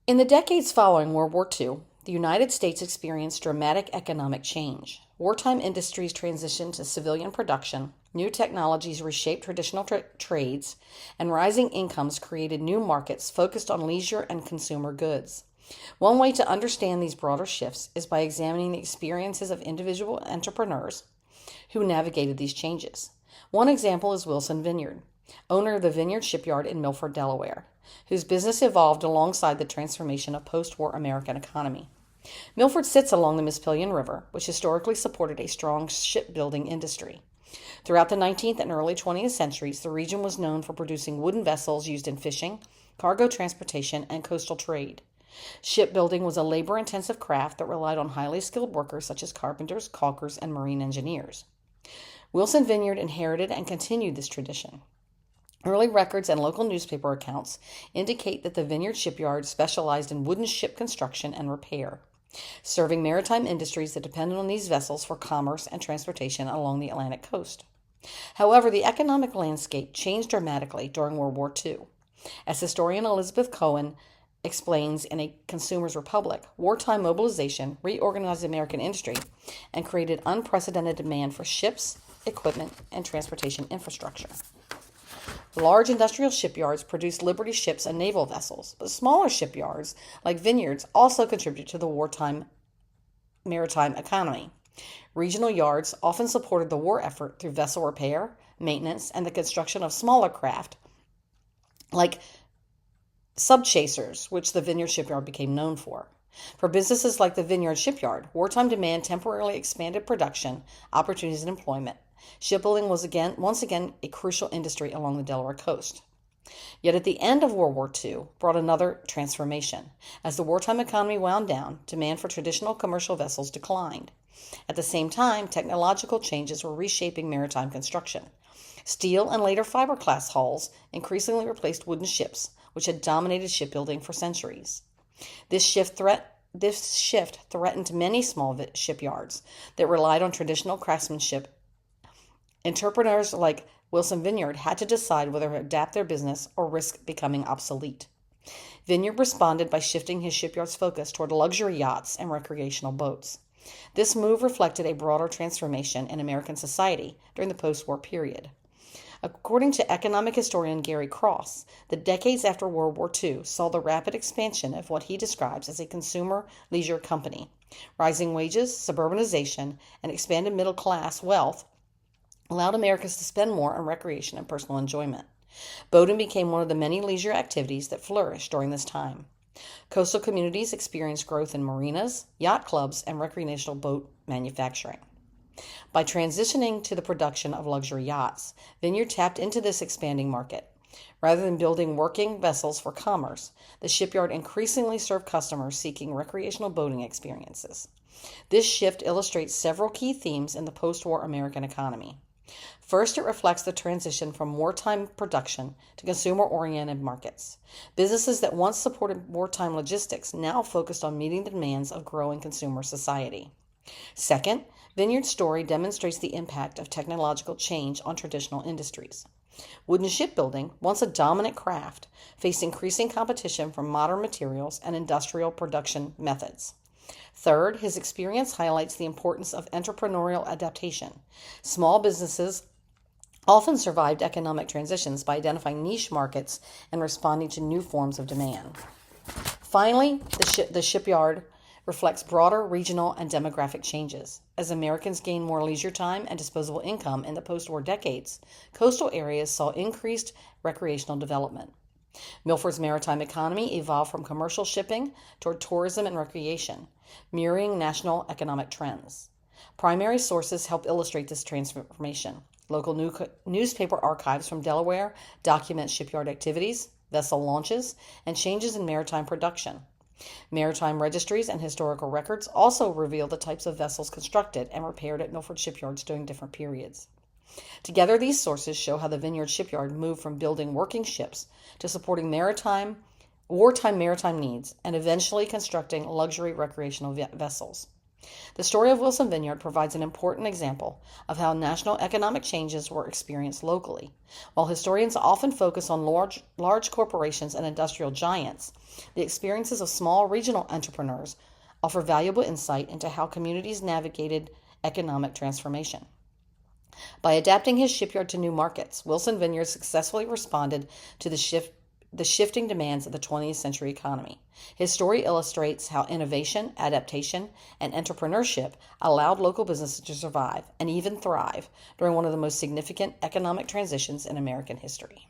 In the decades following World War II, the United States experienced dramatic economic change. Wartime industries transitioned to civilian production, new technologies reshaped traditional trades, and rising incomes created new markets focused on leisure and consumer goods. One way to understand these broader shifts is by examining the experiences of individual entrepreneurs who navigated these changes. One example is Wilson Vineyard, owner of the Vineyard Shipyard in Milford, Delaware, whose business evolved alongside the transformation of post-war American economy. Milford sits along the Mississippi River, which historically supported a strong shipbuilding industry. Throughout the 19th and early 20th centuries, the region was known for producing wooden vessels used in fishing, cargo transportation, and coastal trade. Shipbuilding was a labor-intensive craft that relied on highly skilled workers such as carpenters, caulkers, and marine engineers. Wilson Vineyard inherited and continued this tradition. Early records and local newspaper accounts indicate that the Vineyard Shipyard specialized in wooden ship construction and repair, serving maritime industries that depended on these vessels for commerce and transportation along the Atlantic coast. However, the economic landscape changed dramatically during World War II. As historian Elizabeth Cohen explains in A Consumer's Republic, wartime mobilization reorganized the American industry and created unprecedented demand for ships, equipment, and transportation infrastructure. Large industrial shipyards produced Liberty ships and naval vessels, but smaller shipyards, like Vineyards, also contributed to the wartime maritime economy. Regional yards often supported the war effort through vessel repair, maintenance, and the construction of smaller craft, like subchasers, which the Vineyard Shipyard became known for. For businesses like the Vineyard Shipyard, wartime demand temporarily expanded production, opportunities, and employment. Shipbuilding was once again a crucial industry along the Delaware coast. Yet at the end of World War II brought another transformation. As the wartime economy wound down, demand for traditional commercial vessels declined. At the same time, technological changes were reshaping maritime construction. Steel and later fiberglass hulls increasingly replaced wooden ships, which had dominated shipbuilding for centuries. This shift threatened many small shipyards that relied on traditional craftsmanship. Entrepreneurs like Wilson Vineyard had to decide whether to adapt their business or risk becoming obsolete. Vineyard responded by shifting his shipyard's focus toward luxury yachts and recreational boats. This move reflected a broader transformation in American society during the post-war period. According to economic historian Gary Cross, the decades after World War II saw the rapid expansion of what he describes as a consumer leisure company. Rising wages, suburbanization, and expanded middle-class wealth allowed Americans to spend more on recreation and personal enjoyment. Boating became one of the many leisure activities that flourished during this time. Coastal communities experienced growth in marinas, yacht clubs, and recreational boat manufacturing. By transitioning to the production of luxury yachts, Vineyard tapped into this expanding market. Rather than building working vessels for commerce, the shipyard increasingly served customers seeking recreational boating experiences. This shift illustrates several key themes in the post-war American economy. First, it reflects the transition from wartime production to consumer-oriented markets. Businesses that once supported wartime logistics now focused on meeting the demands of growing consumer society. Second, Vineyard's story demonstrates the impact of technological change on traditional industries. Wooden shipbuilding, once a dominant craft, faced increasing competition from modern materials and industrial production methods. Third, his experience highlights the importance of entrepreneurial adaptation. Small businesses often survived economic transitions by identifying niche markets and responding to new forms of demand. Finally, the shipyard reflects broader regional and demographic changes. As Americans gained more leisure time and disposable income in the post-war decades, coastal areas saw increased recreational development. Milford's maritime economy evolved from commercial shipping toward tourism and recreation, mirroring national economic trends. Primary sources help illustrate this transformation. Local newspaper archives from Delaware document shipyard activities, vessel launches, and changes in maritime production. Maritime registries and historical records also reveal the types of vessels constructed and repaired at Milford shipyards during different periods. Together, these sources show how the Vineyard Shipyard moved from building working ships to supporting wartime maritime needs and eventually constructing luxury recreational vessels. The story of Wilson Vineyard provides an important example of how national economic changes were experienced locally. While historians often focus on large corporations and industrial giants, the experiences of small regional entrepreneurs offer valuable insight into how communities navigated economic transformation. By adapting his shipyard to new markets, Wilson Vineyard successfully responded to the shifting demands of the 20th century economy. His story illustrates how innovation, adaptation, and entrepreneurship allowed local businesses to survive and even thrive during one of the most significant economic transitions in American history.